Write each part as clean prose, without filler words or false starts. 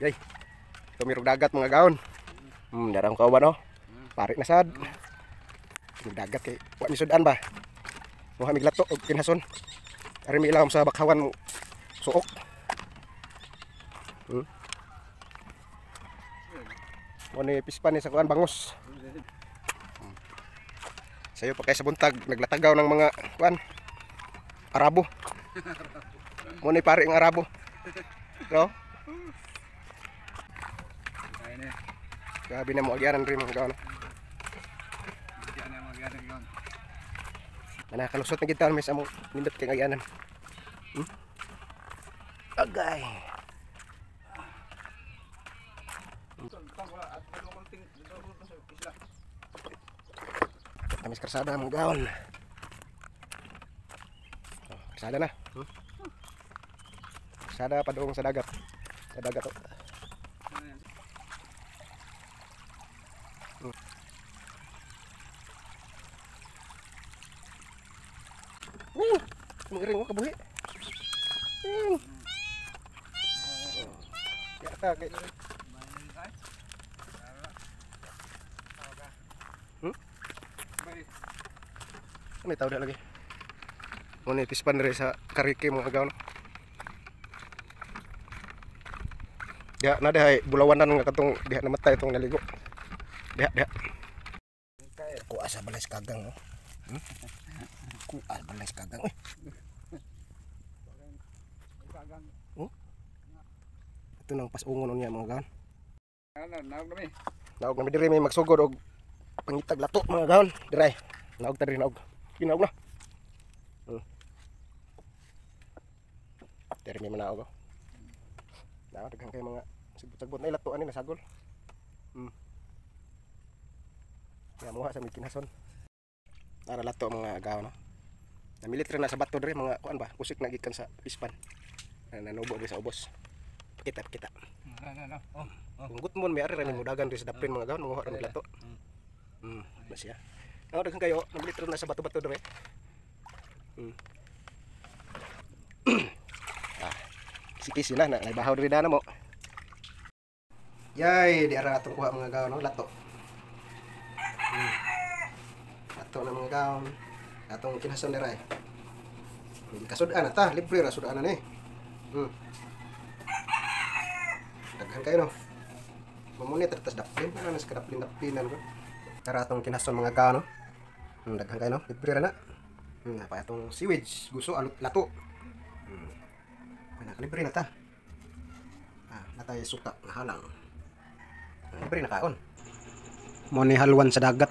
Yay. Tumirog dagat mga gaon. Darang ko ba no? Pare na sad. Tumig dagat kay wa mi sudan ba. Muha mig lato og kinhason. Ari mi ilawom sa bakhawan suok. Mo ni pispan ni sa kuan bangos. Sayo pa kay sa buntag naglatagaw ng mga kuan Arabo. Mo ni pare ng Arabo. No? Grabe na mo agyanan rin mga gaon. Kalusot na kita may sa mo nindot kay agyanan. Agay. Kamis karsada mga gaon. Karsada na. Karsada padung sa dagat. Sa dagat to. Mengiring mo kabuhi. Ya ta kay. May tao lagi. Muna pispan rin sa karike mga gaon. Diha na diha bulawanan nga katong diha namatay itong naligo. Diha. Kuha sa balay kagang no. Kuha balay kagang. Ito nang pasungon niya mga gaon. Naog na diri may magsugod og pangitag lato mga gaon. Diray. Naog ta diri naog. Kinaog na. Diri may manaog. Naog daghang kay mga sagbot-sagbot na lato ani nasagol. Ya muha sa kinhason. Para lato mga gaon no. Namilit rin na sa bato diri mga kuan ba, kusik na gikan sa pispan. Nanubo diri sa ubos. Kita. Kung gutmon may ari ra nimo dagan diri sa dapin mga gaon, muha ra ng lato. Masya. Naog daghang kayo, namilit rin na sa bato-bato diri. Kisi-kisi na naibahaw diri na mo. Yay, di ara atong kuha mga gaon no, lato. Lato na mga gaon. Atong kinhason diri. Kasud-an na ta, libre ra sudan ani. Daghan kayo no. Mamunit tas daplin, ana nas kadaplin-daplinan ko. Tara atong kinhason mga gaon no. Daghan kayo no, libre ra na. Pa atong sewage, gusto lato. Libre na ta. Natay suka na halang. Libre na kaon. Mo ni halwan sa dagat.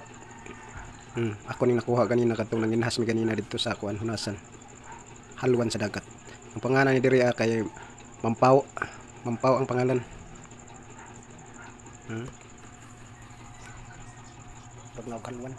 Ako ning nakuha ganina kadtong nanginhas mi ganina dito sa kuan hunasan. Halwan sa dagat. Ang pangalan ni diri kay Mampaw. Mampaw ang pangalan. Pag halwan.